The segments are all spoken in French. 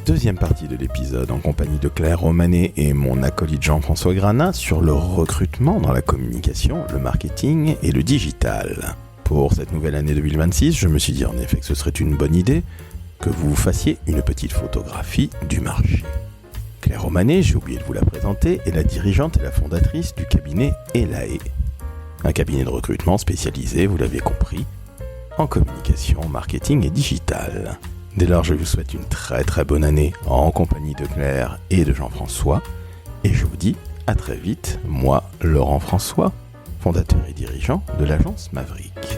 Deuxième partie de l'épisode en compagnie de Claire Romanet et mon acolyte Jean-François Granat sur le recrutement dans la communication, le marketing et le digital. Pour cette nouvelle année 2026, je me suis dit en effet que ce serait une bonne idée que vous vous fassiez une petite photographie du marché. Claire Romanet, j'ai oublié de vous la présenter, est la dirigeante et la fondatrice du cabinet Elae. Un cabinet de recrutement spécialisé, vous l'avez compris, en communication, marketing et digital. Dès lors, je vous souhaite une très très bonne année en compagnie de Claire et de Jean-François. Et je vous dis à très vite, moi, Laurent François, fondateur et dirigeant de l'agence Maverick.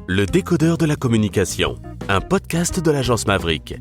Le décodeur de la communication, un podcast de l'agence Maverick.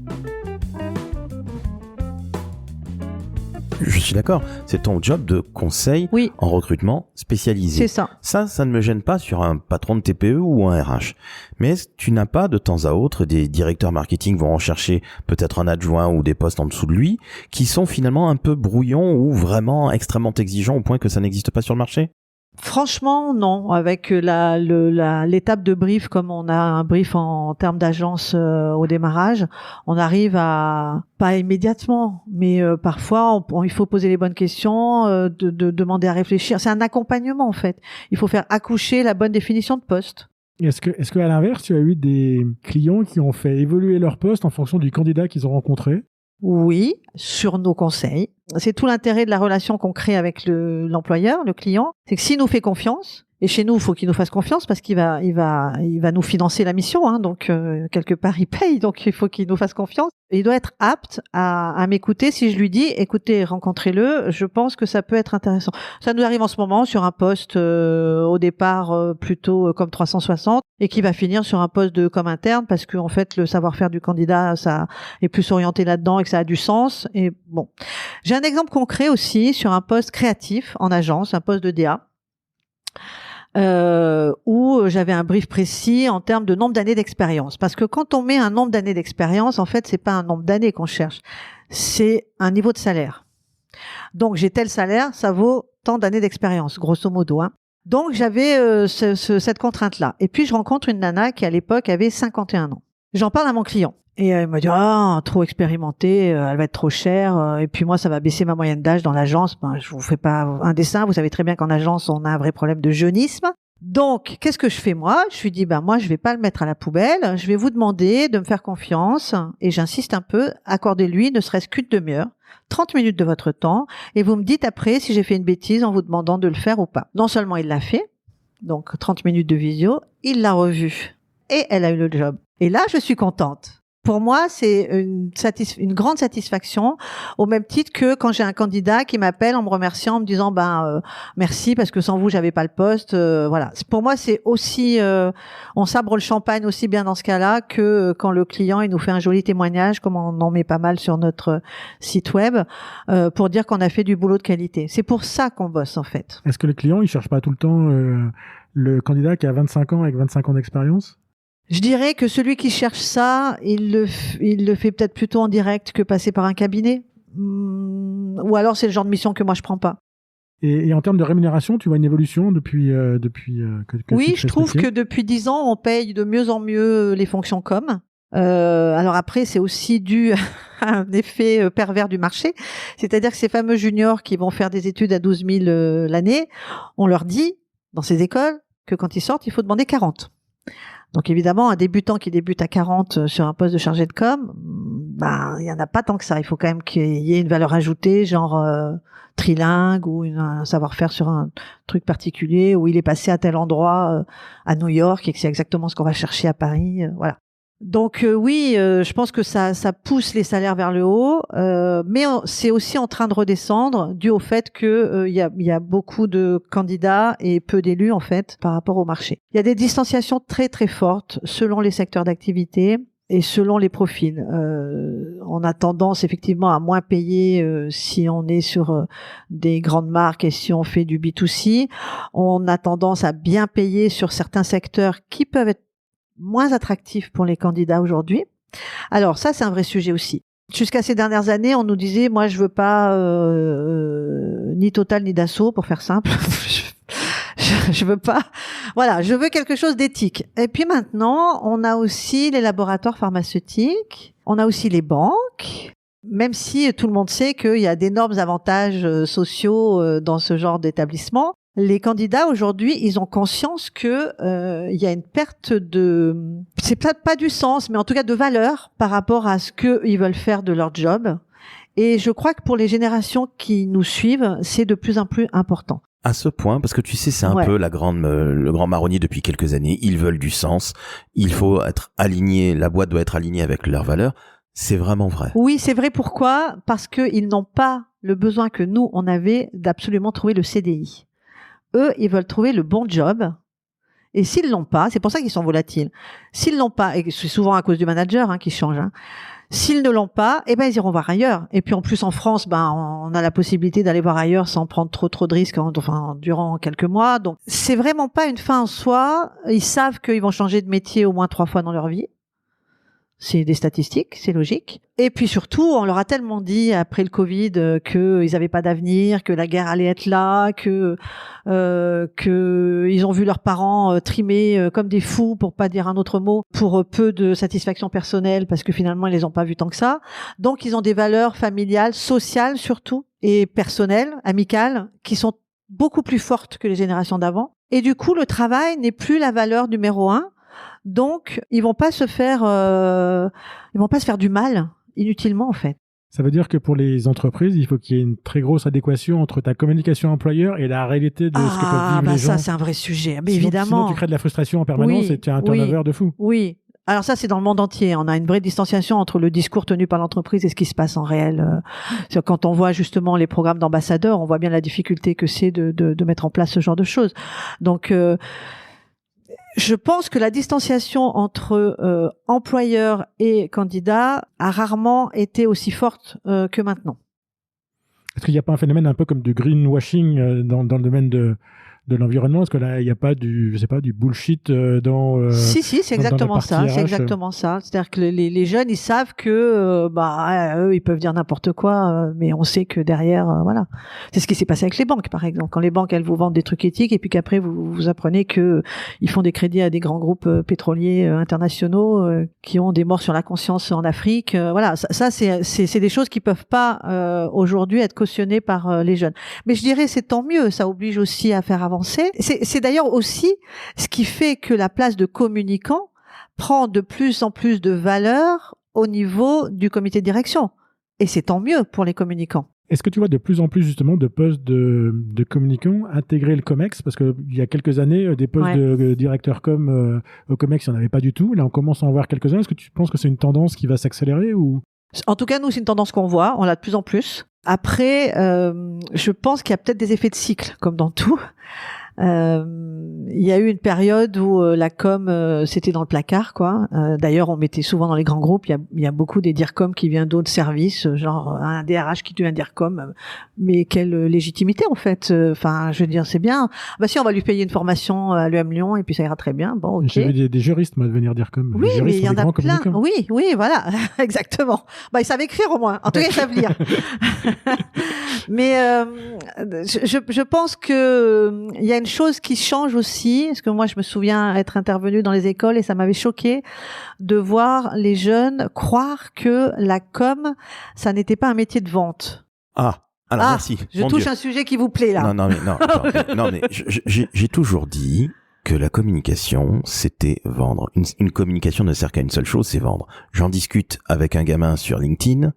Je suis d'accord, c'est ton job de conseil en recrutement spécialisé. C'est ça. Ça ne me gêne pas sur un patron de TPE ou un RH. Mais est-ce que tu n'as pas de temps à autre des directeurs marketing vont rechercher peut-être un adjoint ou des postes en dessous de lui qui sont finalement un peu brouillons ou vraiment extrêmement exigeants au point que ça n'existe pas sur le marché ? Franchement, non. Avec l'étape de brief, comme on a un brief en termes d'agence au démarrage, on arrive à, pas immédiatement, mais parfois il faut poser les bonnes questions, de demander à réfléchir. C'est un accompagnement en fait. Il faut faire accoucher la bonne définition de poste. Est-ce que à l'inverse, tu as eu des clients qui ont fait évoluer leur poste en fonction du candidat qu'ils ont rencontré ? Oui, sur nos conseils. C'est tout l'intérêt de la relation qu'on crée avec l'employeur, le client. C'est que s'il nous fait confiance, et chez nous, il faut qu'il nous fasse confiance parce qu'il va nous financer la mission, hein, donc quelque part il paye, donc il faut qu'il nous fasse confiance. Et il doit être apte à m'écouter si je lui dis, écoutez, rencontrez-le, je pense que ça peut être intéressant. Ça nous arrive en ce moment sur un poste au départ plutôt comme 360 et qui va finir sur un poste de com interne parce que en fait le savoir-faire du candidat ça est plus orienté là-dedans et que ça a du sens. Et bon, j'ai un exemple concret aussi sur un poste créatif en agence, un poste de DA. Où j'avais un brief précis en termes de nombre d'années d'expérience. Parce que quand on met un nombre d'années d'expérience, en fait, c'est pas un nombre d'années qu'on cherche, c'est un niveau de salaire. Donc, j'ai tel salaire, ça vaut tant d'années d'expérience, grosso modo. Hein. Donc, j'avais cette contrainte-là. Et puis, je rencontre une nana qui, à l'époque, avait 51 ans. J'en parle à mon client. Et elle me dit, trop expérimentée, elle va être trop chère. Et puis moi, ça va baisser ma moyenne d'âge dans l'agence. Ben, je vous fais pas un dessin. Vous savez très bien qu'en agence, on a un vrai problème de jeunisme. Donc, qu'est-ce que je fais moi ? Je lui dis, moi, je vais pas le mettre à la poubelle. Je vais vous demander de me faire confiance. Et j'insiste un peu, accordez-lui ne serait-ce qu'une demi-heure, 30 minutes de votre temps. Et vous me dites après si j'ai fait une bêtise en vous demandant de le faire ou pas. Non seulement il l'a fait, donc 30 minutes de visio, il l'a revu. Et elle a eu le job. Et là, je suis contente. Pour moi, c'est une grande satisfaction, au même titre que quand j'ai un candidat qui m'appelle en me remerciant, en me disant merci parce que sans vous j'avais pas le poste. Voilà. Pour moi, c'est aussi on sabre le champagne aussi bien dans ce cas-là que quand le client il nous fait un joli témoignage, comme on en met pas mal sur notre site web, pour dire qu'on a fait du boulot de qualité. C'est pour ça qu'on bosse en fait. Est-ce que le client il cherche pas tout le temps le candidat qui a 25 ans avec 25 ans d'expérience ? Je dirais que celui qui cherche ça, il le fait peut-être plutôt en direct que passer par un cabinet. Ou alors c'est le genre de mission que moi je prends pas. Et en termes de rémunération, tu vois une évolution depuis que oui, je trouve que depuis 10 ans, on paye de mieux en mieux les fonctions com. Alors après, c'est aussi dû à un effet pervers du marché. C'est-à-dire que ces fameux juniors qui vont faire des études à 12 000 l'année, on leur dit, dans ces écoles, que quand ils sortent, il faut demander 40. Donc évidemment, un débutant qui débute à 40 sur un poste de chargé de com, il y en a pas tant que ça. Il faut quand même qu'il y ait une valeur ajoutée, genre trilingue ou un savoir-faire sur un truc particulier, où il est passé à tel endroit à New York et que c'est exactement ce qu'on va chercher à Paris. Voilà. Donc oui, je pense que ça pousse les salaires vers le haut, mais c'est aussi en train de redescendre dû au fait que il y a beaucoup de candidats et peu d'élus en fait par rapport au marché. Il y a des distanciations très très fortes selon les secteurs d'activité et selon les profils. On a tendance effectivement à moins payer si on est sur des grandes marques et si on fait du B2C. On a tendance à bien payer sur certains secteurs qui peuvent être moins attractif pour les candidats aujourd'hui. Alors ça, c'est un vrai sujet aussi. Jusqu'à ces dernières années, on nous disait, moi, je veux pas ni Total ni Dassault, pour faire simple. Je veux pas. Voilà, je veux quelque chose d'éthique. Et puis maintenant, on a aussi les laboratoires pharmaceutiques, on a aussi les banques. Même si tout le monde sait qu'il y a d'énormes avantages sociaux dans ce genre d'établissement, les candidats aujourd'hui, ils ont conscience que il y a une perte de, c'est peut-être pas du sens, mais en tout cas de valeur par rapport à ce qu'ils veulent faire de leur job. Et je crois que pour les générations qui nous suivent, c'est de plus en plus important. À ce point, parce que tu sais, c'est un peu le grand marronnier depuis quelques années. Ils veulent du sens. Il faut être aligné. La boîte doit être alignée avec leurs valeurs. C'est vraiment vrai. Oui, c'est vrai. Pourquoi ? Parce qu'ils n'ont pas le besoin que nous, on avait d'absolument trouver le CDI. Eux, ils veulent trouver le bon job. Et s'ils l'ont pas, c'est pour ça qu'ils sont volatiles. S'ils l'ont pas, et c'est souvent à cause du manager qui change, s'ils ne l'ont pas, eh ben ils iront voir ailleurs. Et puis en plus en France, on a la possibilité d'aller voir ailleurs sans prendre trop de risques, durant quelques mois. Donc c'est vraiment pas une fin en soi. Ils savent qu'ils vont changer de métier au moins 3 fois dans leur vie. C'est des statistiques, c'est logique. Et puis surtout, on leur a tellement dit après le Covid qu'ils n'avaient pas d'avenir, que la guerre allait être là, que ils ont vu leurs parents trimer comme des fous, pour pas dire un autre mot, pour peu de satisfaction personnelle, parce que finalement ils les ont pas vus tant que ça. Donc ils ont des valeurs familiales, sociales surtout, et personnelles, amicales, qui sont beaucoup plus fortes que les générations d'avant. Et du coup, le travail n'est plus la valeur numéro 1. Donc, ils vont pas se faire du mal inutilement en fait. Ça veut dire que pour les entreprises, il faut qu'il y ait une très grosse adéquation entre ta communication employeur et la réalité de ce que peuvent vivre les gens. Ça c'est un vrai sujet. Mais sinon, évidemment. Sinon, tu crées de la frustration en permanence et tu as un turnover de fou. Oui. Alors ça, c'est dans le monde entier. On a une vraie distanciation entre le discours tenu par l'entreprise et ce qui se passe en réel. Quand on voit justement les programmes d'ambassadeurs, on voit bien la difficulté que c'est de mettre en place ce genre de choses. Donc, je pense que la distanciation entre employeurs et candidats a rarement été aussi forte que maintenant. Est-ce qu'il n'y a pas un phénomène un peu comme de greenwashing dans le domaine de l'environnement? Est-ce que là, il n'y a pas du bullshit dans... Si, c'est exactement ça. C'est exactement ça. C'est-à-dire que les jeunes, ils savent que, eux, ils peuvent dire n'importe quoi, mais on sait que derrière, voilà. C'est ce qui s'est passé avec les banques, par exemple. Quand les banques, elles vous vendent des trucs éthiques, et puis qu'après, vous apprenez que ils font des crédits à des grands groupes pétroliers internationaux qui ont des morts sur la conscience en Afrique. Voilà. Ça, c'est des choses qui peuvent pas aujourd'hui être cautionnées par les jeunes. Mais je dirais, c'est tant mieux. Ça oblige aussi à faire avancer. C'est d'ailleurs aussi ce qui fait que la place de communicant prend de plus en plus de valeur au niveau du comité de direction. Et c'est tant mieux pour les communicants. Est-ce que tu vois de plus en plus justement de postes de communicants intégrer le COMEX? Parce qu'il y a quelques années, des postes de directeur com au COMEX, il n'y en avait pas du tout. Là, on commence à en voir quelques-uns. Est-ce que tu penses que c'est une tendance qui va s'accélérer ou... En tout cas, nous, c'est une tendance qu'on voit. On l'a de plus en plus. Après, je pense qu'il y a peut-être des effets de cycle, comme dans tout. Il y a eu une période où la com c'était dans le placard, quoi. D'ailleurs, on mettait souvent dans les grands groupes. Il y a beaucoup des DIRCOM qui viennent d'autres services, genre un DRH qui devient DIRCOM. Mais quelle légitimité en fait. Enfin, je veux dire, c'est bien. Si on va lui payer une formation à l'UM Lyon et puis ça ira très bien. Bon, ok. J'ai vu des juristes moi devenir DIRCOM. Oui, mais il y en a plein. Oui, voilà, exactement. Ils savent écrire au moins. En tout cas, ils savent lire. Mais je pense que il y a une chose qui change aussi, parce que moi je me souviens être intervenue dans les écoles et ça m'avait choqué de voir les jeunes croire que la com, ça n'était pas un métier de vente. Alors merci. Je touche un sujet qui vous plaît là. Non, mais j'ai toujours dit que la communication, c'était vendre. Une communication ne sert qu'à une seule chose, c'est vendre. J'en discute avec un gamin sur LinkedIn,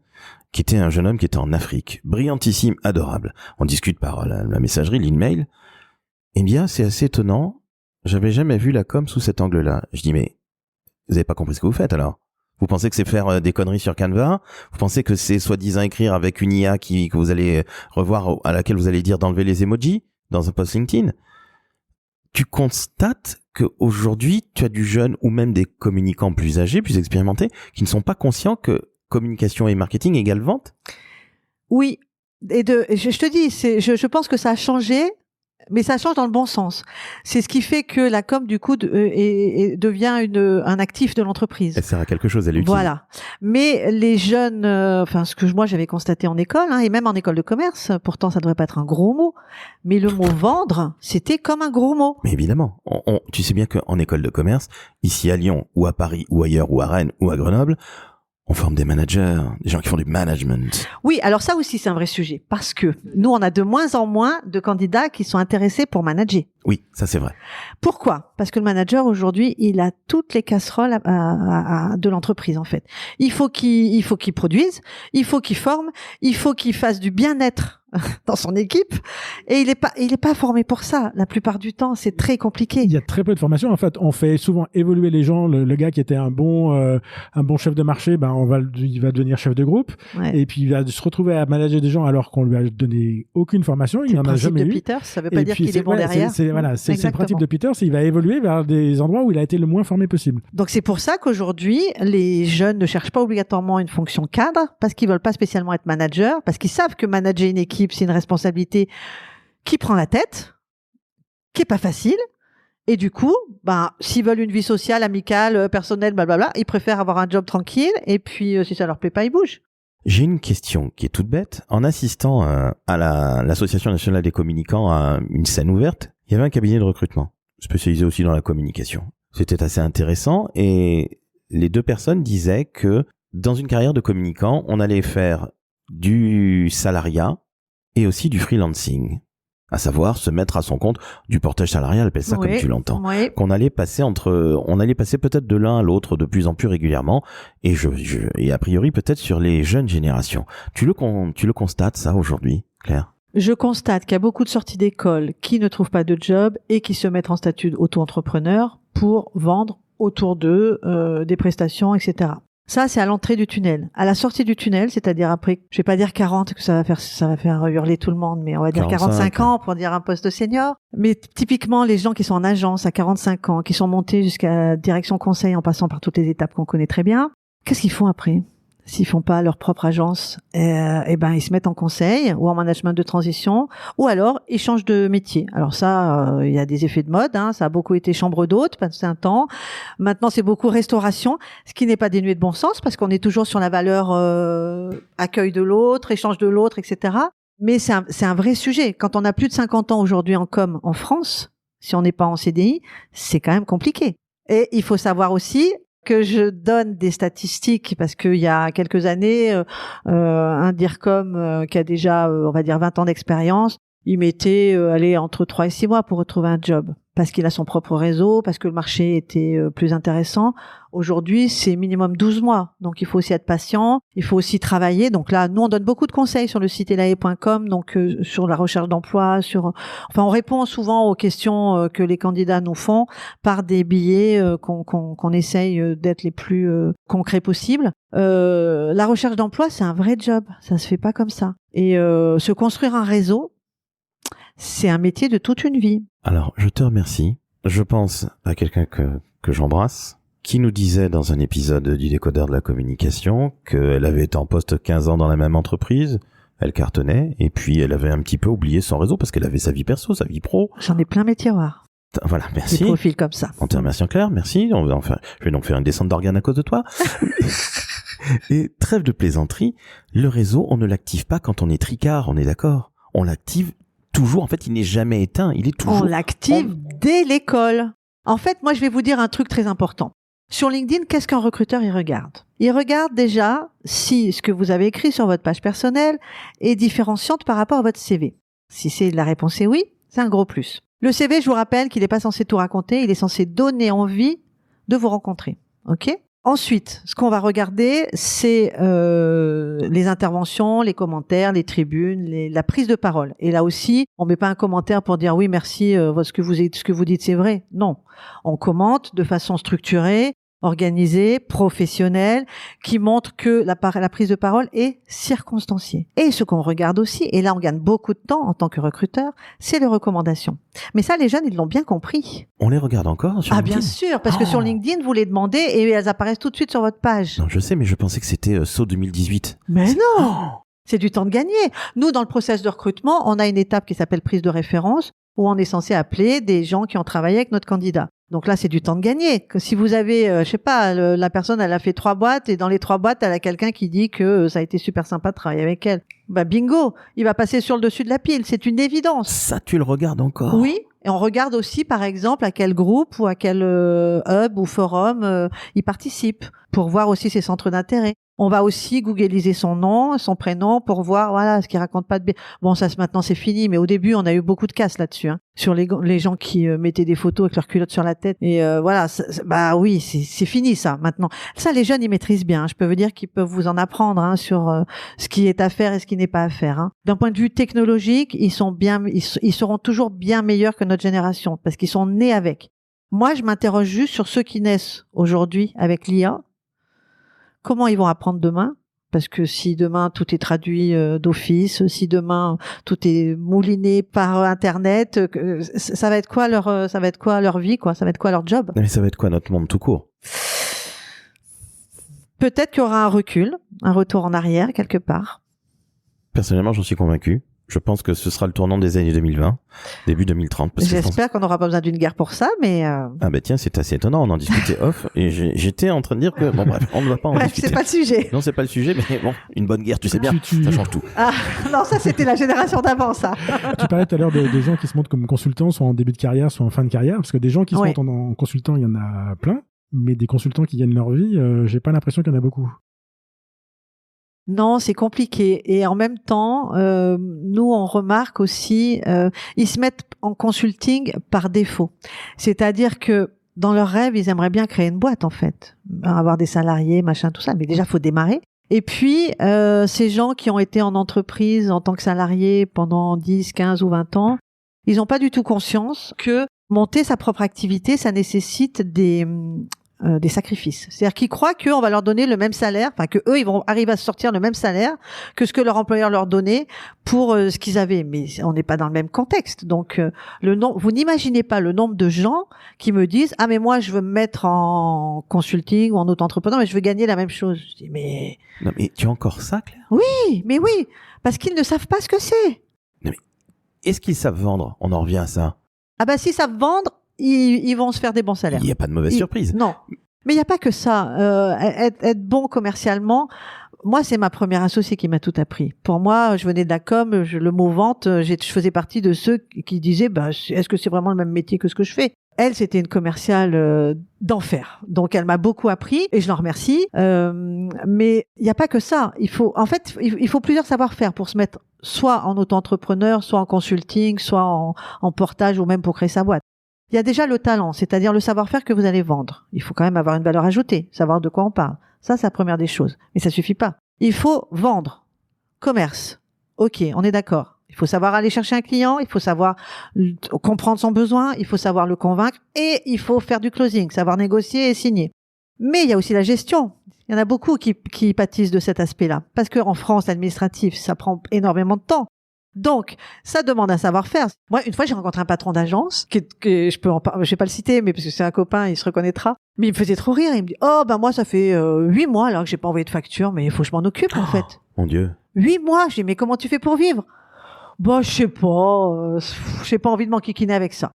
qui était un jeune homme qui était en Afrique, brillantissime, adorable. On discute par la messagerie, l'email. Eh bien, c'est assez étonnant. J'avais jamais vu la com sous cet angle-là. Je dis, mais vous avez pas compris ce que vous faites alors? Vous pensez que c'est faire des conneries sur Canva? Vous pensez que c'est soi-disant écrire avec une IA que vous allez revoir, à laquelle vous allez dire d'enlever les emojis dans un post LinkedIn? Tu constates qu'aujourd'hui, tu as du jeune ou même des communicants plus âgés, plus expérimentés, qui ne sont pas conscients que communication et marketing égale vente? Oui. Je te dis, je pense que ça a changé. mais ça change dans le bon sens. C'est ce qui fait que la com, du coup, devient un actif de l'entreprise. Elle sert à quelque chose, elle est utile. Voilà. Mais les jeunes, ce que moi j'avais constaté en école, et même en école de commerce, pourtant ça devrait pas être un gros mot, mais le mot vendre, c'était comme un gros mot. Mais évidemment, tu sais bien qu'en école de commerce, ici à Lyon, ou à Paris, ou ailleurs, ou à Rennes, ou à Grenoble, on forme des managers, des gens qui font du management. Oui, alors ça aussi c'est un vrai sujet, parce que nous on a de moins en moins de candidats qui sont intéressés pour manager. Oui, ça c'est vrai. Pourquoi ? Parce que le manager aujourd'hui, il a toutes les casseroles de l'entreprise en fait. Il faut qu'il produise, il faut qu'il forme, il faut qu'il fasse du bien-être dans son équipe, et il est pas formé pour ça. La plupart du temps, c'est très compliqué. Il y a très peu de formation. En fait, on fait souvent évoluer les gens. Le gars qui était un bon chef de marché, il va devenir chef de groupe, et puis il va se retrouver à manager des gens alors qu'on lui a donné aucune formation. Il n'en a jamais eu. Le principe de Peters, ça veut pas dire qu'il est bon derrière. C'est le principe de Peters. Il va évoluer vers des endroits où il a été le moins formé possible. Donc c'est pour ça qu'aujourd'hui, les jeunes ne cherchent pas obligatoirement une fonction cadre, parce qu'ils veulent pas spécialement être manager, parce qu'ils savent que manager une équipe, c'est une responsabilité qui prend la tête, qui est pas facile. Et du coup, s'ils veulent une vie sociale, amicale, personnelle, blablabla, ils préfèrent avoir un job tranquille. Et puis, si ça leur plaît pas, ils bougent. J'ai une question qui est toute bête. En assistant à l'Association nationale des communicants à une scène ouverte, il y avait un cabinet de recrutement spécialisé aussi dans la communication. C'était assez intéressant, et les deux personnes disaient que dans une carrière de communicant, on allait faire du salariat et aussi du freelancing, à savoir se mettre à son compte, du portage salarial, appelle ça comme tu l'entends, qu'on allait passer peut-être de l'un à l'autre de plus en plus régulièrement, et a priori peut-être sur les jeunes générations. Tu le constates ça aujourd'hui, Claire ? Je constate qu'il y a beaucoup de sorties d'école qui ne trouvent pas de job et qui se mettent en statut d'auto-entrepreneur pour vendre autour d'eux des prestations, etc. Ça, c'est à l'entrée du tunnel. À la sortie du tunnel, c'est-à-dire après, je vais pas dire 40, que ça va faire hurler tout le monde, mais on va dire 45 ans pour dire un poste senior. Mais typiquement, les gens qui sont en agence à 45 ans, qui sont montés jusqu'à direction conseil en passant par toutes les étapes qu'on connaît très bien, qu'est-ce qu'ils font après ? S'ils font pas leur propre agence, ils se mettent en conseil ou en management de transition, ou alors ils changent de métier. Alors ça, il y a des effets de mode, ça a beaucoup été chambre d'hôte pendant un temps. Maintenant, c'est beaucoup restauration, ce qui n'est pas dénué de bon sens, parce qu'on est toujours sur la valeur accueil de l'autre, échange de l'autre, etc. Mais c'est un vrai sujet. Quand on a plus de 50 ans aujourd'hui en com en France, si on n'est pas en CDI, c'est quand même compliqué. Et il faut savoir aussi que je donne des statistiques, parce qu'il y a quelques années, un DIRCOM qui a déjà, on va dire, 20 ans d'expérience, il mettait entre 3 et 6 mois pour retrouver un job, parce qu'il a son propre réseau, parce que le marché était plus intéressant. Aujourd'hui, c'est minimum 12 mois. Donc, il faut aussi être patient. Il faut aussi travailler. Donc là, nous, on donne beaucoup de conseils sur le site elae.com, donc sur la recherche d'emploi, on répond souvent aux questions que les candidats nous font par des billets qu'on essaye d'être les plus concrets possibles. La recherche d'emploi, c'est un vrai job. Ça se fait pas comme ça. Et se construire un réseau, c'est un métier de toute une vie. Alors, je te remercie. Je pense à quelqu'un que j'embrasse, qui nous disait dans un épisode du Décodeur de la communication qu'elle avait été en poste 15 ans dans la même entreprise, elle cartonnait, et puis elle avait un petit peu oublié son réseau parce qu'elle avait sa vie perso, sa vie pro. J'en ai plein mes tiroirs. Voilà, merci. Des profils comme ça. On te remercie, Claire, merci. Je vais donc faire une descente d'organes à cause de toi. Et trêve de plaisanterie, le réseau, on ne l'active pas quand on est tricard, on est d'accord. On l'active toujours, en fait, il n'est jamais éteint, il est toujours... On l'active dès l'école. En fait, moi, je vais vous dire un truc très important. Sur LinkedIn, qu'est-ce qu'un recruteur il regarde ? Il regarde déjà si ce que vous avez écrit sur votre page personnelle est différenciante par rapport à votre CV. Si la réponse est oui, c'est un gros plus. Le CV, je vous rappelle qu'il n'est pas censé tout raconter, il est censé donner envie de vous rencontrer. Ok ? Ensuite, ce qu'on va regarder, c'est les interventions, les commentaires, les tribunes, la prise de parole. Et là aussi, on met pas un commentaire pour dire oui, merci, ce que vous dites, c'est vrai. Non, on commente de façon structurée, organisée, professionnelle, qui montre que la prise de parole est circonstanciée. Et ce qu'on regarde aussi, et là on gagne beaucoup de temps en tant que recruteur, c'est les recommandations. Mais ça, les jeunes, ils l'ont bien compris. On les regarde encore sur LinkedIn ? Bien sûr, parce que sur LinkedIn, vous les demandez et elles apparaissent tout de suite sur votre page. Non, je sais, mais je pensais que c'était saut 2018. Mais non, c'est du temps de gagner. Nous, dans le process de recrutement, on a une étape qui s'appelle prise de référence. où on est censé appeler des gens qui ont travaillé avec notre candidat. Donc là, c'est du temps de gagner. Que si vous avez, je sais pas, la personne, elle a fait 3 boîtes et dans les 3 boîtes, elle a quelqu'un qui dit que ça a été super sympa de travailler avec elle. Bah bingo, il va passer sur le dessus de la pile. C'est une évidence. Ça, tu le regardes encore? Oui. Et on regarde aussi, par exemple, à quel groupe ou à quel hub ou forum il participe pour voir aussi ses centres d'intérêt. On va aussi googliser son nom, son prénom pour voir, voilà, ce qu'il raconte pas de bien. Bon, ça, maintenant, c'est fini. Mais au début, on a eu beaucoup de casse là-dessus, hein, sur les gens qui mettaient des photos avec leur culotte sur la tête. Et voilà, bah oui, c'est fini, ça, maintenant. Ça, les jeunes, ils maîtrisent bien. Je peux vous dire qu'ils peuvent vous en apprendre, hein, sur ce qui est à faire et ce qui n'est pas à faire, hein. D'un point de vue technologique, ils seront toujours bien meilleurs que notre génération parce qu'ils sont nés avec. Moi, je m'interroge juste sur ceux qui naissent aujourd'hui avec l'IA. Comment ils vont apprendre demain? Parce que si demain tout est traduit d'office, si demain tout est mouliné par Internet, ça va être quoi leur vie, quoi? Ça va être quoi leur job? Mais ça va être quoi notre monde tout court? Peut-être qu'il y aura un recul, un retour en arrière quelque part. Personnellement, j'en suis convaincu. Je pense que ce sera le tournant des années 2020, début 2030. J'espère qu'on n'aura pas besoin d'une guerre pour ça, mais... Ah bah tiens, c'est assez étonnant, on en discutait off, et j'étais en train de dire que... Bon bref, on ne va pas en discuter. c'est pas le sujet. Non, c'est pas le sujet, mais bon, une bonne guerre, tu sais bien, ça change tout. Ah, non, ça c'était la génération d'avant, ça. Tu parlais tout à l'heure des gens qui se montent comme consultants, soit en début de carrière, soit en fin de carrière, parce que des gens qui se montent en consultant, il y en a plein, mais des consultants qui gagnent leur vie, j'ai pas l'impression qu'il y en a beaucoup. Non, c'est compliqué. Et en même temps, nous, on remarque aussi, ils se mettent en consulting par défaut. C'est-à-dire que dans leur rêve, ils aimeraient bien créer une boîte, en fait. Avoir des salariés, machin, tout ça. Mais déjà, faut démarrer. Et puis, ces gens qui ont été en entreprise en tant que salariés pendant 10, 15 ou 20 ans, ils n'ont pas du tout conscience que monter sa propre activité, ça nécessite des sacrifices. C'est-à-dire qu'ils croient qu'on va leur donner le même salaire, enfin que eux ils vont arriver à sortir le même salaire que ce que leur employeur leur donnait pour ce qu'ils avaient. Mais on n'est pas dans le même contexte. Donc vous n'imaginez pas le nombre de gens qui me disent « Ah mais moi je veux me mettre en consulting ou en auto-entrepreneur mais je veux gagner la même chose. » Je dis « Mais... » Non mais tu as encore ça, Claire? Oui, mais oui, parce qu'ils ne savent pas ce que c'est. Non mais est-ce qu'ils savent vendre? On en revient à ça. Ah bah s'ils savent vendre, ils vont se faire des bons salaires. Il n'y a pas de mauvaise surprise. Non. Mais il n'y a pas que ça. Être bon commercialement, moi, c'est ma première associée qui m'a tout appris. Pour moi, je venais de la com, le mot vente, je faisais partie de ceux qui disaient, bah, est-ce que c'est vraiment le même métier que ce que je fais? Elle, c'était une commerciale d'enfer. Donc, elle m'a beaucoup appris et je l'en remercie. Mais il n'y a pas que ça. Il faut plusieurs savoir-faire pour se mettre soit en auto-entrepreneur, soit en consulting, soit en portage ou même pour créer sa boîte. Il y a déjà le talent, c'est-à-dire le savoir-faire que vous allez vendre. Il faut quand même avoir une valeur ajoutée, savoir de quoi on parle. Ça, c'est la première des choses. Mais ça suffit pas. Il faut vendre. Commerce. Ok, on est d'accord. Il faut savoir aller chercher un client, il faut savoir comprendre son besoin, il faut savoir le convaincre et il faut faire du closing, savoir négocier et signer. Mais il y a aussi la gestion. Il y en a beaucoup qui pâtissent de cet aspect-là. Parce qu'en France, l'administratif, ça prend énormément de temps. Donc, ça demande un savoir-faire. Moi, une fois, j'ai rencontré un patron d'agence que je vais pas le citer, mais parce que c'est un copain, il se reconnaîtra. Mais il me faisait trop rire. Il me dit, oh, ben moi, ça fait 8 mois là que j'ai pas envoyé de facture, mais il faut que je m'en occupe en fait. Mon Dieu. 8 mois. Je dis, mais comment tu fais pour vivre? Bon, je sais pas. J'ai pas envie de m'enquiquiner avec ça.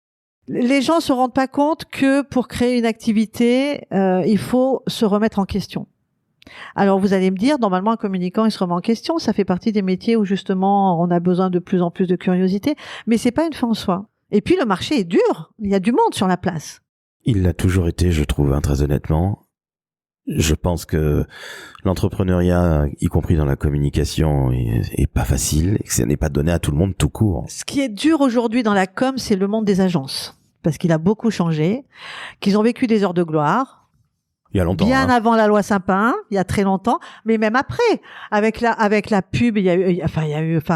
Les gens se rendent pas compte que pour créer une activité, il faut se remettre en question. Alors vous allez me dire, normalement un communicant il se remet en question, ça fait partie des métiers où justement on a besoin de plus en plus de curiosité, mais c'est pas une fin en soi. Et puis le marché est dur, il y a du monde sur la place. Il l'a toujours été, je trouve, hein, très honnêtement. Je pense que l'entrepreneuriat, y compris dans la communication, est pas facile et que ça n'est pas donné à tout le monde tout court. Ce qui est dur aujourd'hui dans la com, c'est le monde des agences, parce qu'il a beaucoup changé, qu'ils ont vécu des heures de gloire. Il y a longtemps. Bien avant la loi Sapin, il y a très longtemps, mais même après, avec la pub, il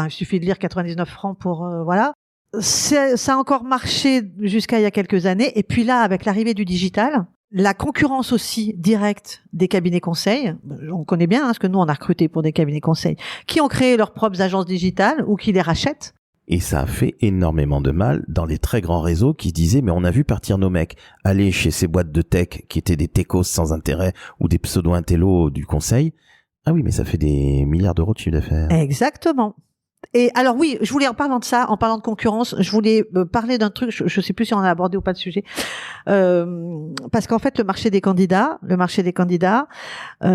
suffit de lire 99 francs pour, voilà. Ça a encore marché jusqu'à il y a quelques années. Et puis là, avec l'arrivée du digital, la concurrence aussi directe des cabinets conseils, on connaît bien, ce que nous on a recruté pour des cabinets conseils, qui ont créé leurs propres agences digitales ou qui les rachètent. Et ça a fait énormément de mal dans les très grands réseaux qui disaient mais on a vu partir nos mecs aller chez ces boîtes de tech qui étaient des techos sans intérêt ou des pseudo-intellos du conseil. Ah oui, mais ça fait des milliards d'euros de chiffre d'affaires. Exactement. Et alors oui, je voulais en parlant de ça, en parlant de concurrence, je voulais parler d'un truc, je sais plus si on a abordé ou pas le sujet, parce qu'en fait le marché des candidats,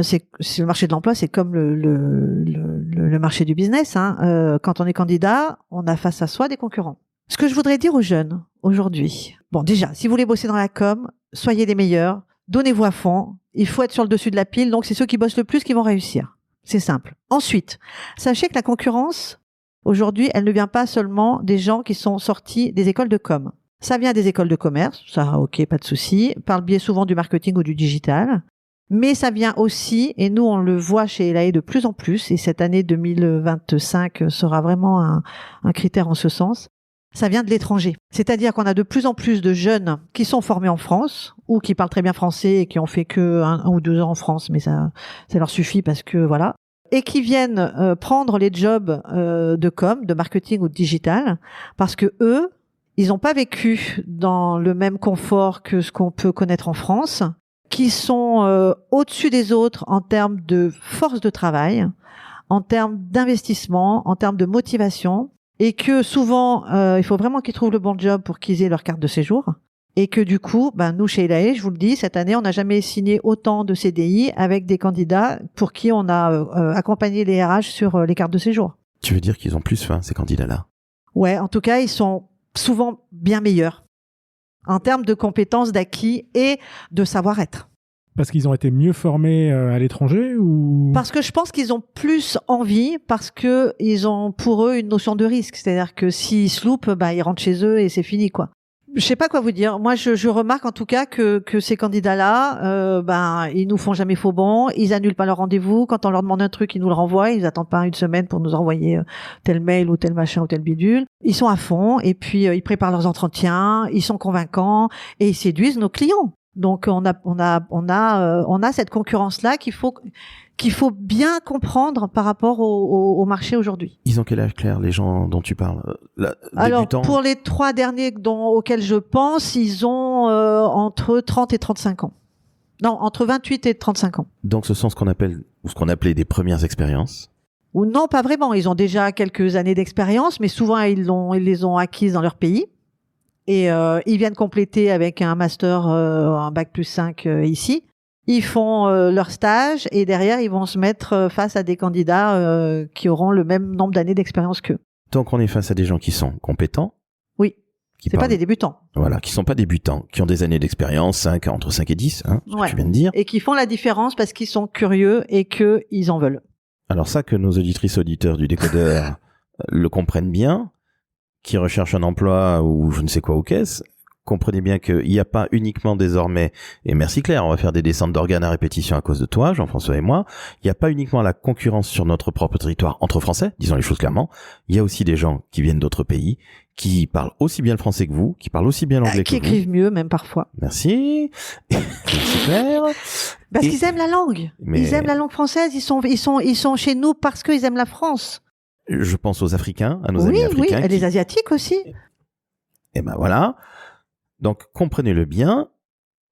c'est le marché de l'emploi, c'est comme le marché du business. Quand on est candidat, on a face à soi des concurrents. Ce que je voudrais dire aux jeunes aujourd'hui, bon déjà, si vous voulez bosser dans la com, soyez les meilleurs, donnez-vous à fond, il faut être sur le dessus de la pile, donc c'est ceux qui bossent le plus qui vont réussir. C'est simple. Ensuite, sachez que la concurrence, aujourd'hui, elle ne vient pas seulement des gens qui sont sortis des écoles de com. Ça vient des écoles de commerce, ça, ok, pas de souci, par le biais souvent du marketing ou du digital. Mais ça vient aussi, et nous on le voit chez Elae de plus en plus, et cette année 2025 sera vraiment un critère en ce sens, ça vient de l'étranger. C'est-à-dire qu'on a de plus en plus de jeunes qui sont formés en France, ou qui parlent très bien français et qui ont fait que 1 ou 2 ans en France, mais ça leur suffit parce que voilà. Et qui viennent prendre les jobs de com, de marketing ou de digital, parce que eux, ils n'ont pas vécu dans le même confort que ce qu'on peut connaître en France, qui sont au-dessus des autres en termes de force de travail, en termes d'investissement, en termes de motivation, et que souvent, il faut vraiment qu'ils trouvent le bon job pour qu'ils aient leur carte de séjour. Et que du coup, nous chez Elae, je vous le dis, cette année, on n'a jamais signé autant de CDI avec des candidats pour qui on a accompagné les RH sur les cartes de séjour. Tu veux dire qu'ils ont plus faim, ces candidats-là? Ouais, en tout cas, ils sont souvent bien meilleurs en termes de compétences, d'acquis et de savoir-être. Parce qu'ils ont été mieux formés à l'étranger ou... Parce que je pense qu'ils ont plus envie, parce que ils ont pour eux une notion de risque. C'est-à-dire que s'ils se loupent, ils rentrent chez eux et c'est fini, quoi. Je sais pas quoi vous dire. Moi, je remarque en tout cas que ces candidats-là, ils nous font jamais faux bond. Ils annulent pas leur rendez-vous. Quand on leur demande un truc, ils nous le renvoient. Ils attendent pas 1 semaine pour nous envoyer tel mail ou tel machin ou tel bidule. Ils sont à fond et puis ils préparent leurs entretiens. Ils sont convaincants et ils séduisent nos clients. Donc on a cette concurrence-là qu'il faut bien comprendre par rapport au marché aujourd'hui. Ils ont quel âge, Claire, les gens dont tu parles? Alors, pour les 3 derniers auxquels je pense, ils ont entre 30 et 35 ans. Non, entre 28 et 35 ans. Donc ce sont ce qu'on appelait des premières expériences? Ou non, pas vraiment. Ils ont déjà quelques années d'expérience, mais souvent ils les ont acquises dans leur pays. Et ils viennent compléter avec un master, un bac+5 ici. Ils font leur stage et derrière, ils vont se mettre face à des candidats qui auront le même nombre d'années d'expérience qu'eux. Donc on est face à des gens qui sont compétents. Oui, c'est pas des débutants. Voilà, qui sont pas débutants, qui ont des années d'expérience, entre 5 et 10, ce que tu viens de dire. Et qui font la différence parce qu'ils sont curieux et qu'ils en veulent. Alors ça, que nos auditrices auditeurs du décodeur le comprennent bien, qui recherchent un emploi ou je ne sais quoi aux caisses, comprenez bien qu'il n'y a pas uniquement désormais, et merci Claire, on va faire des descentes d'organes à répétition à cause de toi, Jean-François et moi, il n'y a pas uniquement la concurrence sur notre propre territoire entre Français, disons les choses clairement, il y a aussi des gens qui viennent d'autres pays, qui parlent aussi bien le français que vous, qui parlent aussi bien l'anglais que vous. Qui écrivent mieux même parfois. Merci. Merci Claire. Parce qu'ils aiment la langue. Ils aiment la langue française, ils sont chez nous parce qu'ils aiment la France. Je pense aux Africains, à nos amis africains. Oui, et les Asiatiques aussi. Et voilà. Donc, comprenez-le bien.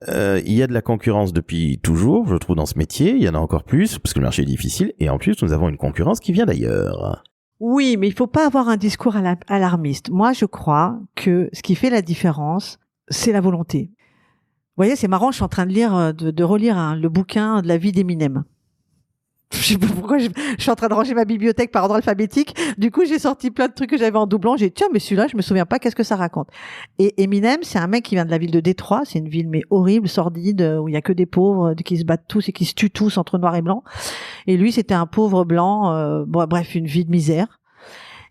Il y a de la concurrence depuis toujours, je trouve, dans ce métier. Il y en a encore plus, parce que le marché est difficile. Et en plus, nous avons une concurrence qui vient d'ailleurs. Oui, mais il faut pas avoir un discours alarmiste. Moi, je crois que ce qui fait la différence, c'est la volonté. Vous voyez, c'est marrant, je suis en train de lire, de relire le bouquin de la vie d'Eminem. Je sais pas pourquoi je suis en train de ranger ma bibliothèque par ordre alphabétique. Du coup, j'ai sorti plein de trucs que j'avais en doublant. J'ai dit, tiens, mais celui-là, je me souviens pas, qu'est-ce que ça raconte? Et Eminem, c'est un mec qui vient de la ville de Détroit. C'est une ville, mais horrible, sordide, où il y a que des pauvres qui se battent tous et qui se tuent tous entre noirs et blancs. Et lui, c'était un pauvre blanc, bref, une vie de misère.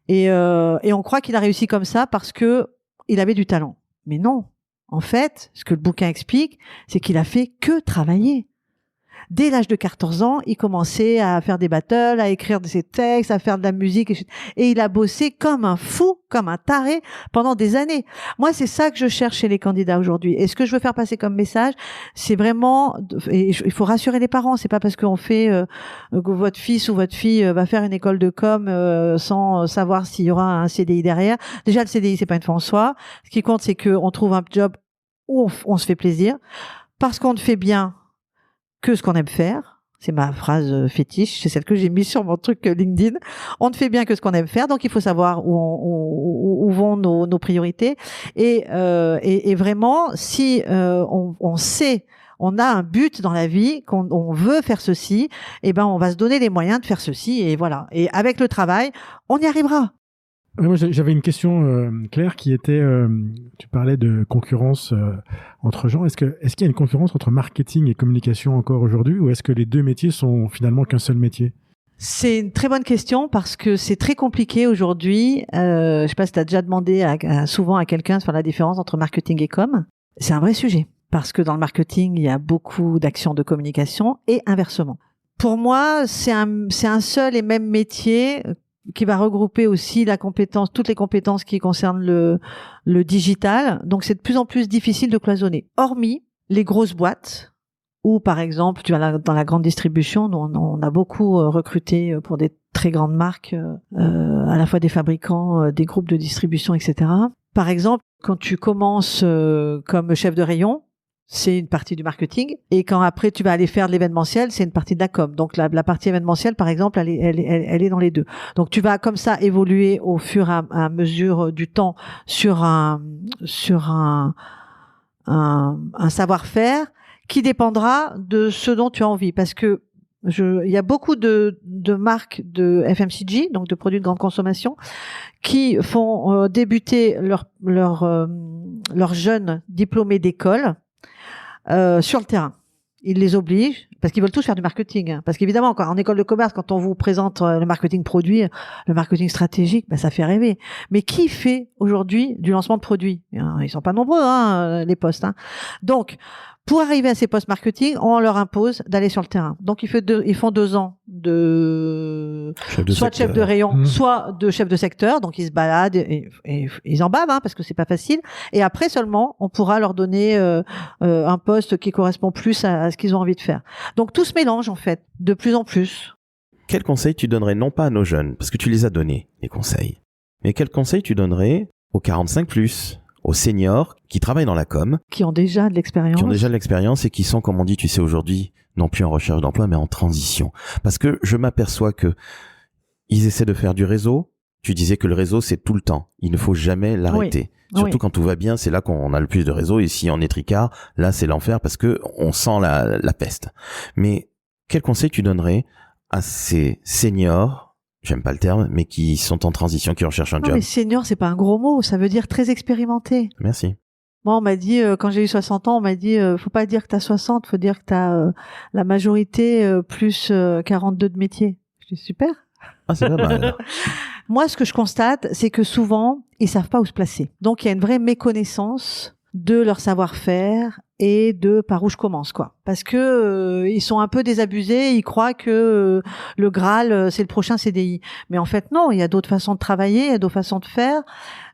Et on croit qu'il a réussi comme ça parce que il avait du talent. Mais non. En fait, ce que le bouquin explique, c'est qu'il a fait que travailler. Dès l'âge de 14 ans, il commençait à faire des battles, à écrire ses textes, à faire de la musique. Et il a bossé comme un fou, comme un taré pendant des années. Moi, c'est ça que je cherche chez les candidats aujourd'hui. Et ce que je veux faire passer comme message, c'est vraiment... Et il faut rassurer les parents. C'est pas parce qu'on fait que votre fils ou votre fille va faire une école de com sans savoir s'il y aura un CDI derrière. Déjà, le CDI, c'est pas une fin en soi. Ce qui compte, c'est qu'on trouve un job où on se fait plaisir. Parce qu'on ne fait bien que ce qu'on aime faire, C'est ma phrase fétiche, c'est celle que j'ai mise sur mon truc LinkedIn. On ne fait bien que ce qu'on aime faire, donc il faut savoir où vont nos priorités. Et vraiment, si on sait, on a un but dans la vie, qu'on veut faire ceci, eh ben on va se donner les moyens de faire ceci, et voilà. Et avec le travail, on y arrivera. Moi, j'avais une question, Claire, qui était, tu parlais de concurrence entre gens. Est-ce qu'il y a une concurrence entre marketing et communication encore aujourd'hui, ou est-ce que les deux métiers sont finalement qu'un seul métier? C'est une très bonne question parce que c'est très compliqué aujourd'hui. Je sais pas si tu as déjà demandé souvent à quelqu'un de faire la différence entre marketing et com. C'est un vrai sujet parce que dans le marketing, il y a beaucoup d'actions de communication et inversement. Pour moi, c'est un seul et même métier qui va regrouper aussi toutes les compétences qui concernent le digital. Donc, c'est de plus en plus difficile de cloisonner. Hormis les grosses boîtes, où, par exemple, dans la grande distribution, on a beaucoup recruté pour des très grandes marques, à la fois des fabricants, des groupes de distribution, etc. Par exemple, quand tu commences comme chef de rayon, c'est une partie du marketing, et quand après tu vas aller faire de l'événementiel, c'est une partie de la com. Donc la partie événementielle, par exemple, elle est dans les deux. Donc tu vas comme ça évoluer au fur et à mesure du temps sur un savoir-faire qui dépendra de ce dont tu as envie, parce que il y a beaucoup de marques de FMCG, donc de produits de grande consommation, qui font débuter leurs jeunes diplômés d'école sur le terrain. Ils les obligent, parce qu'ils veulent tous faire du marketing. Hein. Parce qu'évidemment, en école de commerce, quand on vous présente le marketing produit, le marketing stratégique, ça fait rêver. Mais qui fait aujourd'hui du lancement de produits? Ils sont pas nombreux, les postes. Hein. Donc, pour arriver à ces postes marketing, on leur impose d'aller sur le terrain. Donc, ils font 2 ans soit de chef de rayon, soit de chef de secteur. Donc, ils se baladent et ils en bavent, parce que c'est pas facile. Et après seulement, on pourra leur donner un poste qui correspond plus à ce qu'ils ont envie de faire. Donc, tout se mélange, en fait, de plus en plus. Quel conseil tu donnerais, non pas à nos jeunes, parce que tu les as donnés, les conseils, mais quel conseil tu donnerais aux 45+, aux seniors qui travaillent dans la com, qui ont déjà de l'expérience, et qui sont, comme on dit, tu sais, aujourd'hui, non plus en recherche d'emploi, mais en transition. Parce que je m'aperçois que ils essaient de faire du réseau. Tu disais que le réseau, c'est tout le temps. Il ne faut jamais l'arrêter. Oui. Surtout quand tout va bien, c'est là qu'on a le plus de réseau. Et si on est tricard, là, c'est l'enfer parce que on sent la peste. Mais quel conseil tu donnerais à ces seniors, j'aime pas le terme, mais qui sont en transition, qui recherchent un job? Mais senior, c'est pas un gros mot. Ça veut dire très expérimenté. Merci. Moi, on m'a dit, quand j'ai eu 60 ans, on m'a dit, faut pas dire que t'as 60, faut dire que t'as la majorité plus 42 de métier. Je dis super. Ah, c'est pas mal. Moi, ce que je constate, c'est que souvent, ils savent pas où se placer. Donc, il y a une vraie méconnaissance de leur savoir-faire et de par où je commence, quoi. Parce que ils sont un peu désabusés, ils croient que le Graal, c'est le prochain CDI. Mais en fait, non, il y a d'autres façons de travailler, il y a d'autres façons de faire.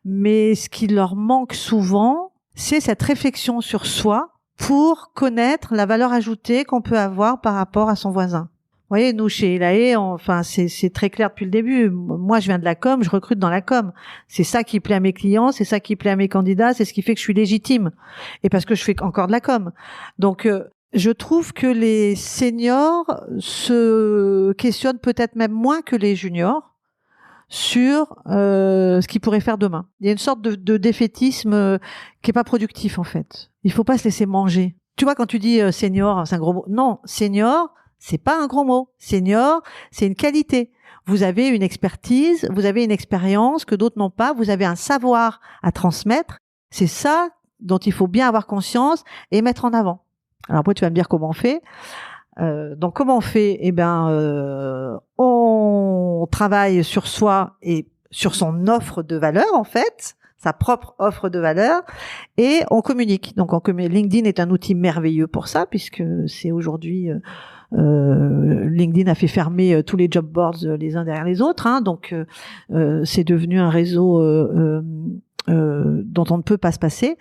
Mais ce qui leur manque souvent, c'est cette réflexion sur soi pour connaître la valeur ajoutée qu'on peut avoir par rapport à son voisin. Vous voyez, nous, chez Elae, c'est très clair depuis le début. Moi, je viens de la com, je recrute dans la com. C'est ça qui plaît à mes clients, c'est ça qui plaît à mes candidats, c'est ce qui fait que je suis légitime. Et parce que je fais encore de la com. Donc, je trouve que les seniors se questionnent peut-être même moins que les juniors sur ce qu'ils pourraient faire demain. Il y a une sorte de défaitisme qui est pas productif, en fait. Il faut pas se laisser manger. Tu vois, quand tu dis senior, c'est un gros mot. Non, senior, c'est pas un gros mot. Senior, c'est une qualité. Vous avez une expertise, vous avez une expérience que d'autres n'ont pas, vous avez un savoir à transmettre. C'est ça dont il faut bien avoir conscience et mettre en avant. Alors après, tu vas me dire comment on fait. Donc comment on fait? Eh ben, on travaille sur soi et sur son offre de valeur, en fait, sa propre offre de valeur, et on communique. Donc LinkedIn est un outil merveilleux pour ça, puisque c'est aujourd'hui LinkedIn a fait fermer tous les job boards les uns derrière les autres, hein, donc c'est devenu un réseau dont on ne peut pas se passer.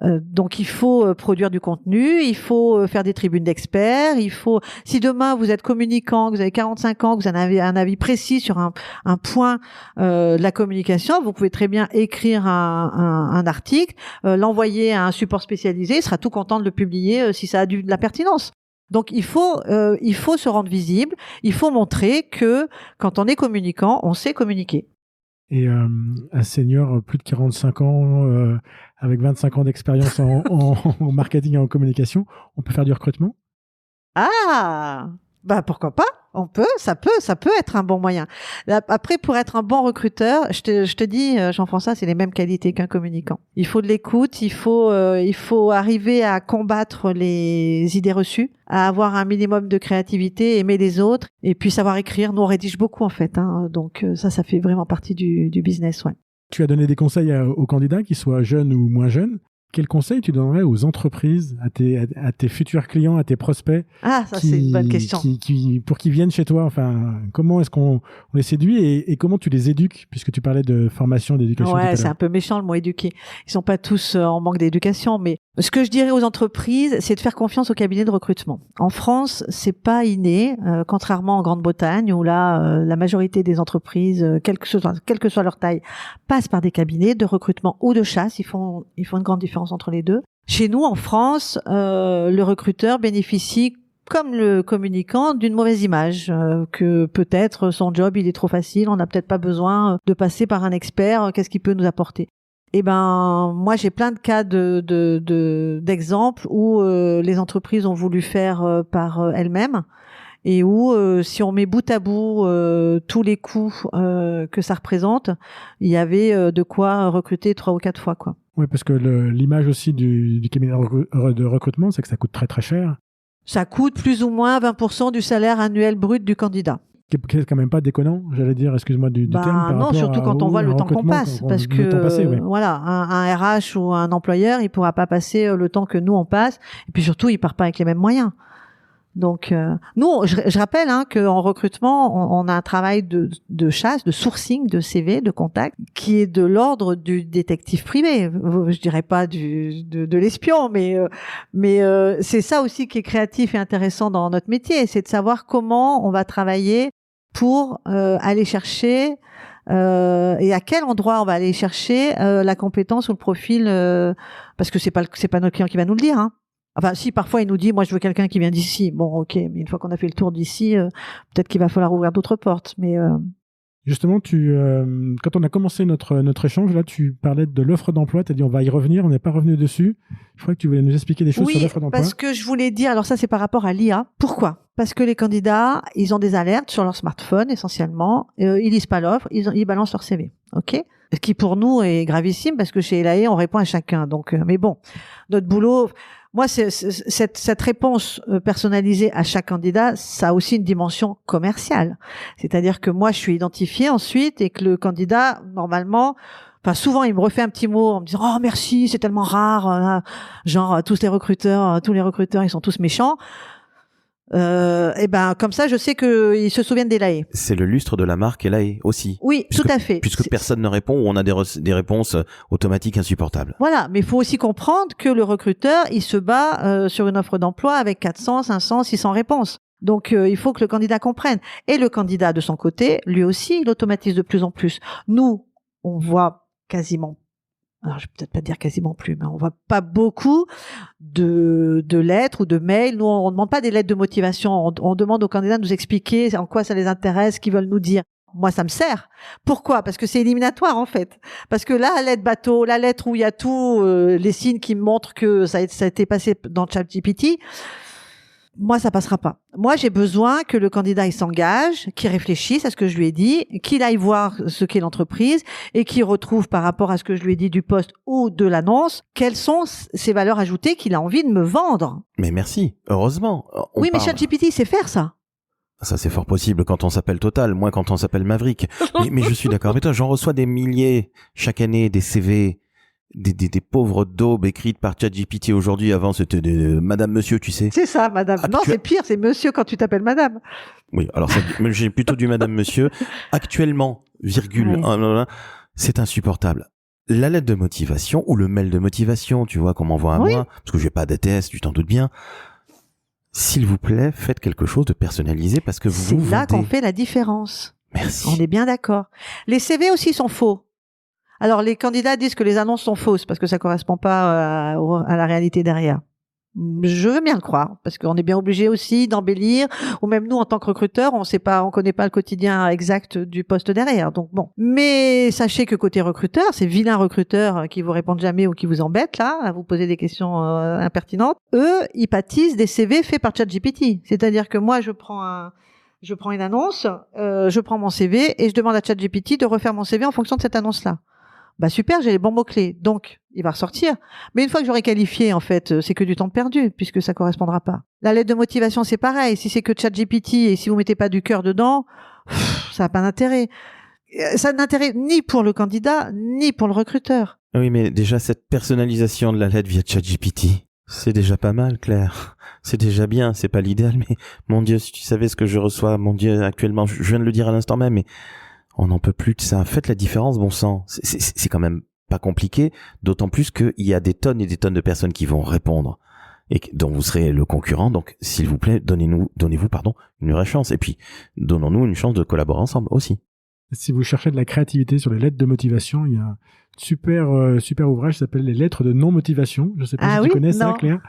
Donc il faut produire du contenu, il faut faire des tribunes d'experts, si demain vous êtes communicant, que vous avez 45 ans, que vous avez un avis précis sur un point de la communication, vous pouvez très bien écrire un article, l'envoyer à un support spécialisé, il sera tout content de le publier si ça a de la pertinence. Donc il faut se rendre visible, il faut montrer que quand on est communicant, on sait communiquer. Et un senior plus de 45 ans, avec 25 ans d'expérience en marketing et en communication, on peut faire du recrutement? Ah, bah pourquoi pas? Ça peut être un bon moyen. Après, pour être un bon recruteur, je te dis, Jean-François, c'est les mêmes qualités qu'un communicant. Il faut de l'écoute, il faut arriver à combattre les idées reçues, à avoir un minimum de créativité, aimer les autres, et puis savoir écrire. Nous, on rédige beaucoup, en fait, hein, donc ça fait vraiment partie du business, ouais. Tu as donné des conseils aux candidats, qu'ils soient jeunes ou moins jeunes. Quels conseils tu donnerais aux entreprises, à tes futurs clients, à tes prospects? Ah, ça c'est une bonne question. Pour qu'ils viennent chez toi, enfin, comment est-ce qu'on les séduit et comment tu les éduques, puisque tu parlais de formation, d'éducation? Ouais, c'est un peu méchant le mot éduquer. Ils sont pas tous en manque d'éducation, mais ce que je dirais aux entreprises, c'est de faire confiance aux cabinets de recrutement. En France, c'est pas inné, contrairement en Grande-Bretagne où là, la majorité des entreprises, quelle que soit leur taille, passent par des cabinets de recrutement ou de chasse. Ils font une grande différence entre les deux. Chez nous, en France, le recruteur bénéficie, comme le communicant, d'une mauvaise image, que peut-être son job il est trop facile, on n'a peut-être pas besoin de passer par un expert, qu'est-ce qu'il peut nous apporter? Eh ben, moi j'ai plein de cas d'exemples où les entreprises ont voulu faire par elles-mêmes et où si on met bout à bout tous les coûts que ça représente, il y avait de quoi recruter 3 ou 4 fois, quoi. Oui, parce que l'image aussi du cabinet de recrutement, c'est que ça coûte très très cher. Ça coûte plus ou moins 20% du salaire annuel brut du candidat. C'est quand même pas déconnant, j'allais dire, excuse-moi du terme. Par non, surtout quand on voit le temps qu'on passe, parce que voilà, un RH ou un employeur, il pourra pas passer le temps que nous on passe, et puis surtout, il part pas avec les mêmes moyens. Donc, nous, je rappelle qu'en recrutement, on a un travail de chasse, de sourcing, de CV, de contact, qui est de l'ordre du détective privé. Je dirais pas de l'espion, mais c'est ça aussi qui est créatif et intéressant dans notre métier, c'est de savoir comment on va travailler pour aller chercher et à quel endroit on va aller chercher la compétence ou le profil, parce que c'est pas notre client qui va nous le dire, hein. Enfin, si parfois il nous dit, moi je veux quelqu'un qui vient d'ici. Bon, ok, mais une fois qu'on a fait le tour d'ici, peut-être qu'il va falloir ouvrir d'autres portes. Mais justement, quand on a commencé notre échange, là, tu parlais de l'offre d'emploi. Tu as dit, on va y revenir. On n'est pas revenu dessus. Je crois que tu voulais nous expliquer des choses sur l'offre d'emploi. Oui, parce que je voulais dire. Alors ça, c'est par rapport à l'IA. Pourquoi? Parce que les candidats, ils ont des alertes sur leur smartphone essentiellement. Ils lisent pas l'offre, ils balancent leur CV. Ok. Ce qui pour nous est gravissime parce que chez Elae, on répond à chacun. Donc, mais bon, notre boulot. Moi, cette réponse personnalisée à chaque candidat, ça a aussi une dimension commerciale. C'est-à-dire que moi, je suis identifiée ensuite et que le candidat, normalement, enfin souvent, il me refait un petit mot en me disant « Oh, merci, c'est tellement rare. » Genre, tous les recruteurs, ils sont tous méchants. Et ben comme ça, je sais qu'ils se souviennent d'Elae. C'est le lustre de la marque Elae aussi. Oui, tout à fait. Puisque personne ne répond ou on a des réponses automatiques insupportables. Voilà, mais il faut aussi comprendre que le recruteur, il se bat sur une offre d'emploi avec 400, 500, 600 réponses. Donc il faut que le candidat comprenne. Et le candidat de son côté, lui aussi, il automatise de plus en plus. Nous, on voit quasiment, alors je vais peut-être pas dire quasiment plus, mais on voit pas beaucoup de lettres ou de mails. Nous, on demande pas des lettres de motivation. On demande aux candidats de nous expliquer en quoi ça les intéresse, ce qu'ils veulent nous dire. Moi, ça me sert. Pourquoi? Parce que c'est éliminatoire, en fait. Parce que là, la lettre bateau, la lettre où il y a tout, les signes qui me montrent que ça a été passé dans ChatGPT, moi, ça passera pas. Moi, j'ai besoin que le candidat il s'engage, qu'il réfléchisse à ce que je lui ai dit, qu'il aille voir ce qu'est l'entreprise et qu'il retrouve par rapport à ce que je lui ai dit du poste ou de l'annonce, quelles sont ses valeurs ajoutées qu'il a envie de me vendre. Mais merci, heureusement. Oui, mais ChatGPT sait faire ça. Ça, c'est fort possible quand on s'appelle Total, moins quand on s'appelle Maverick. mais je suis d'accord avec toi, j'en reçois des milliers chaque année, des CV, des pauvres daubes écrites par ChatGPT aujourd'hui. Avant, c'était Madame, Monsieur, tu sais. C'est ça, Madame. Non, c'est pire, c'est Monsieur quand tu t'appelles Madame. Oui, alors ça, j'ai plutôt du Madame, Monsieur. Actuellement, virgule, oui. C'est insupportable. La lettre de motivation ou le mail de motivation, tu vois, qu'on m'envoie à moi, parce que j'ai pas d'ATS, tu t'en doutes bien. S'il vous plaît, faites quelque chose de personnalisé parce que vous c'est là qu'on fait la différence. Merci. On est bien d'accord. Les CV aussi sont faux. Alors, les candidats disent que les annonces sont fausses parce que ça correspond pas à la réalité derrière. Je veux bien le croire, parce qu'on est bien obligé aussi d'embellir, ou même nous en tant que recruteurs, on connaît pas le quotidien exact du poste derrière. Donc bon. Mais sachez que côté recruteur, ces vilains recruteurs qui vous répondent jamais ou qui vous embêtent là, à vous poser des questions impertinentes, eux, ils pâtissent des CV faits par ChatGPT. C'est-à-dire que moi, je prends une annonce, je prends mon CV et je demande à ChatGPT de refaire mon CV en fonction de cette annonce-là. Bah super, j'ai les bons mots-clés, donc il va ressortir. Mais une fois que j'aurai qualifié, en fait, c'est que du temps perdu, puisque ça correspondra pas. La lettre de motivation, c'est pareil. Si c'est que ChatGPT et si vous mettez pas du cœur dedans, ça n'a pas d'intérêt. Ça n'a d'intérêt ni pour le candidat, ni pour le recruteur. Oui, mais déjà, cette personnalisation de la lettre via ChatGPT, c'est déjà pas mal, Claire. C'est déjà bien, c'est pas l'idéal, mais mon Dieu, si tu savais ce que je reçois, mon Dieu, actuellement, je viens de le dire à l'instant même, mais on n'en peut plus de ça. Faites la différence, bon sang. C'est quand même pas compliqué, d'autant plus qu'il y a des tonnes et des tonnes de personnes qui vont répondre et dont vous serez le concurrent. Donc, s'il vous plaît, donnez-vous, une vraie chance. Et puis, donnons-nous une chance de collaborer ensemble aussi. Si vous cherchez de la créativité sur les lettres de motivation, il y a un super ouvrage qui s'appelle Les lettres de non-motivation. Je sais pas si tu connais ça, Claire,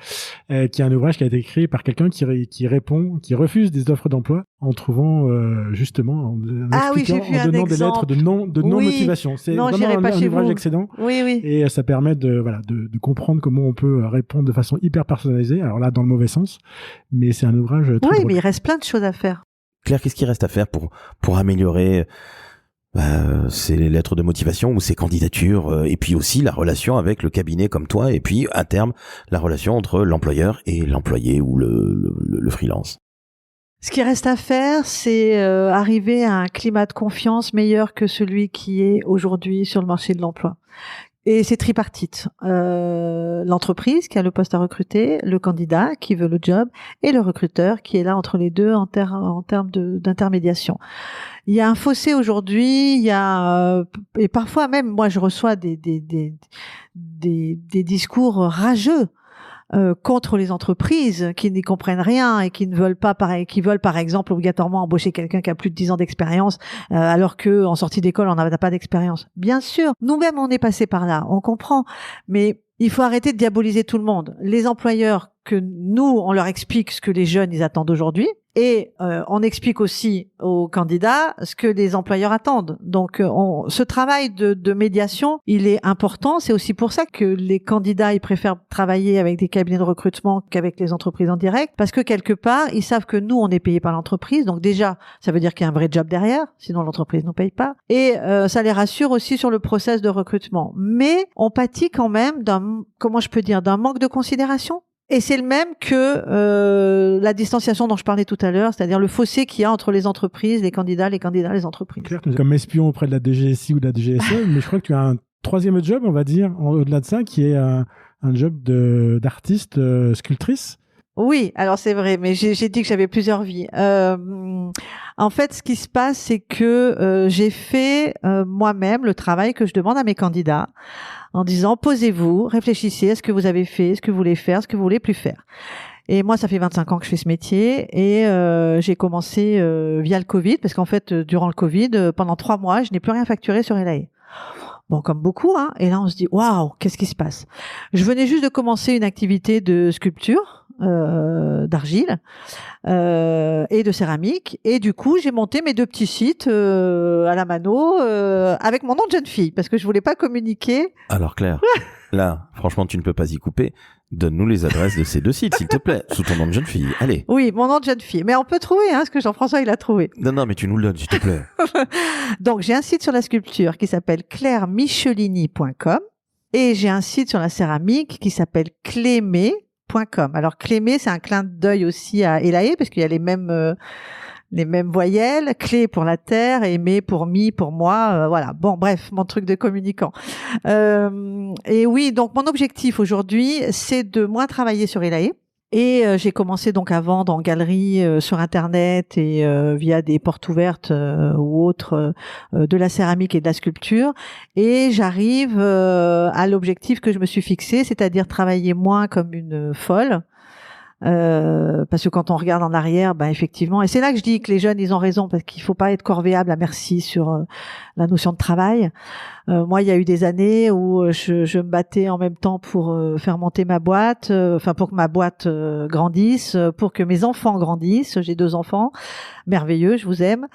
qui est un ouvrage qui a été créé par quelqu'un qui refuse des offres d'emploi en trouvant justement en donnant des lettres de non-motivation. C'est vraiment un ouvrage excellent. Oui. Et ça permet de comprendre comment on peut répondre de façon hyper personnalisée. Alors là, dans le mauvais sens, mais c'est un ouvrage très drôle. Mais il reste plein de choses à faire. Claire, qu'est-ce qu'il reste à faire pour améliorer ces lettres de motivation ou ces candidatures, et puis aussi la relation avec le cabinet comme toi, et puis à terme la relation entre l'employeur et l'employé ou le freelance? Ce qui reste à faire, c'est arriver à un climat de confiance meilleur que celui qui est aujourd'hui sur le marché de l'emploi. Et c'est tripartite. L'entreprise qui a le poste à recruter, le candidat qui veut le job et le recruteur qui est là entre les deux en termes d'intermédiation. Il y a un fossé aujourd'hui, et parfois même, moi je reçois des discours rageux contre les entreprises qui n'y comprennent rien et qui ne veulent pas, qui veulent par exemple obligatoirement embaucher quelqu'un qui a plus de 10 ans d'expérience, alors que en sortie d'école on n'a pas d'expérience. Bien sûr, nous-mêmes on est passé par là, on comprend, mais il faut arrêter de diaboliser tout le monde. Les employeurs, que nous on leur explique ce que les jeunes ils attendent aujourd'hui, et on explique aussi aux candidats ce que les employeurs attendent. Donc ce travail de médiation, il est important. C'est aussi pour ça que les candidats ils préfèrent travailler avec des cabinets de recrutement qu'avec les entreprises en direct, parce que quelque part ils savent que nous on est payé par l'entreprise. Donc déjà ça veut dire qu'il y a un vrai job derrière, sinon l'entreprise nous paye pas. Et ça les rassure aussi sur le process de recrutement. Mais on pâtit quand même d'un manque de considération. Et c'est le même que la distanciation dont je parlais tout à l'heure, c'est-à-dire le fossé qu'il y a entre les entreprises, les candidats, les entreprises. Claire, comme espion auprès de la DGSI ou de la DGSE, mais je crois que tu as un troisième job, on va dire, au-delà de ça, qui est un job d'artiste sculptrice. Oui, alors c'est vrai, mais j'ai dit que j'avais plusieurs vies. En fait, ce qui se passe, c'est que j'ai fait moi-même le travail que je demande à mes candidats en disant posez-vous, réfléchissez à ce que vous avez fait, ce que vous voulez faire, ce que vous voulez plus faire. Et moi, ça fait 25 ans que je fais ce métier et j'ai commencé via le Covid, parce qu'en fait, durant le Covid, pendant 3 mois, je n'ai plus rien facturé sur Elae. Bon, comme beaucoup, hein. Et là, on se dit waouh, qu'est-ce qui se passe? Je venais juste de commencer une activité de sculpture. D'argile et de céramique, et du coup j'ai monté mes 2 petits sites à la mano avec mon nom de jeune fille parce que je voulais pas communiquer. Alors Claire, là franchement tu ne peux pas y couper, donne-nous les adresses de ces 2 sites s'il te plaît, sous ton nom de jeune fille, allez. Oui, mon nom de jeune fille, mais on peut trouver parce que Jean-François il a trouvé. Non mais tu nous le donnes s'il te plaît. Donc j'ai un site sur la sculpture qui s'appelle clairemichelini.com et j'ai un site sur la céramique qui s'appelle Clémé.com. Alors Clémé, c'est un clin d'œil aussi à Elae parce qu'il y a les mêmes voyelles, clé pour la terre et mé pour mi pour moi, voilà. Bon bref, mon truc de communicant. Et oui, donc mon objectif aujourd'hui, c'est de moins travailler sur Elae. Et j'ai commencé donc à vendre en galerie sur internet et via des portes ouvertes ou autres de la céramique et de la sculpture, et j'arrive à l'objectif que je me suis fixé, c'est-à-dire travailler moins comme une folle Parce que quand on regarde en arrière, effectivement, et c'est là que je dis que les jeunes, ils ont raison, parce qu'il faut pas être corvéable à merci sur la notion de travail. Moi, il y a eu des années où je me battais en même temps pour faire monter ma boîte, pour que ma boîte grandisse, pour que mes enfants grandissent. J'ai 2 enfants merveilleux, je vous aime,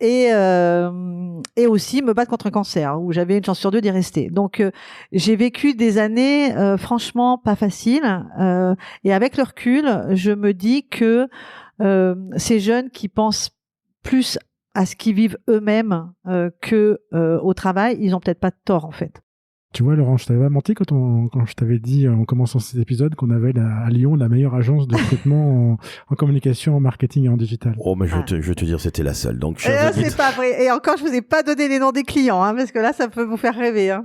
et aussi me battre contre un cancer où j'avais une chance sur 2 d'y rester. Donc j'ai vécu des années franchement pas faciles, et avec le recul, je me dis que ces jeunes qui pensent plus à ce qu'ils vivent eux-mêmes que au travail, ils ont peut-être pas de tort en fait. Tu vois, Laurent, je t'avais pas menti quand je t'avais dit en commençant cet épisode qu'on avait à Lyon la meilleure agence de recrutement en communication, en marketing et en digital. Oh, mais je vais te dire, c'était la seule. Donc, c'est pas vrai. Et encore, je vous ai pas donné les noms des clients, parce que là, ça peut vous faire rêver.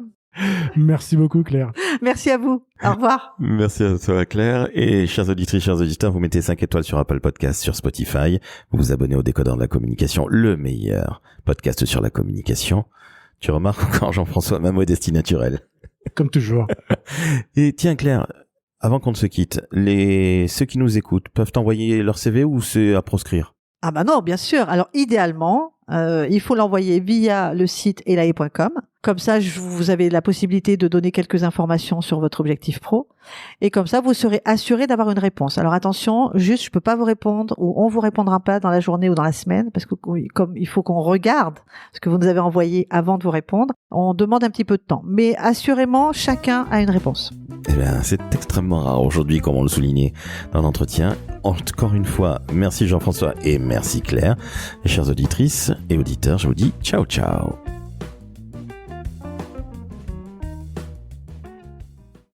Merci beaucoup, Claire. Merci à vous. Au revoir. Merci à toi, Claire. Et chers auditrices, chers auditeurs, vous mettez 5 étoiles sur Apple Podcast, sur Spotify. Vous vous abonnez au Décodeur de la communication, le meilleur podcast sur la communication. Tu remarques encore, Jean-François, ma modestie naturelle. Comme toujours. Et tiens, Claire, avant qu'on ne se quitte, ceux qui nous écoutent peuvent envoyer leur CV ou c'est à proscrire? Ah non, bien sûr. Alors, idéalement, il faut l'envoyer via le site elae.com. Comme ça, vous avez la possibilité de donner quelques informations sur votre objectif pro. Et comme ça, vous serez assuré d'avoir une réponse. Alors attention, je peux pas vous répondre ou on vous répondra pas dans la journée ou dans la semaine parce que comme il faut qu'on regarde ce que vous nous avez envoyé avant de vous répondre, on demande un petit peu de temps. Mais assurément, chacun a une réponse. Eh bien, c'est extrêmement rare aujourd'hui, comme on le soulignait dans l'entretien. Encore une fois, merci Jean-François et merci Claire. Et chères auditrices et auditeurs, je vous dis ciao ciao.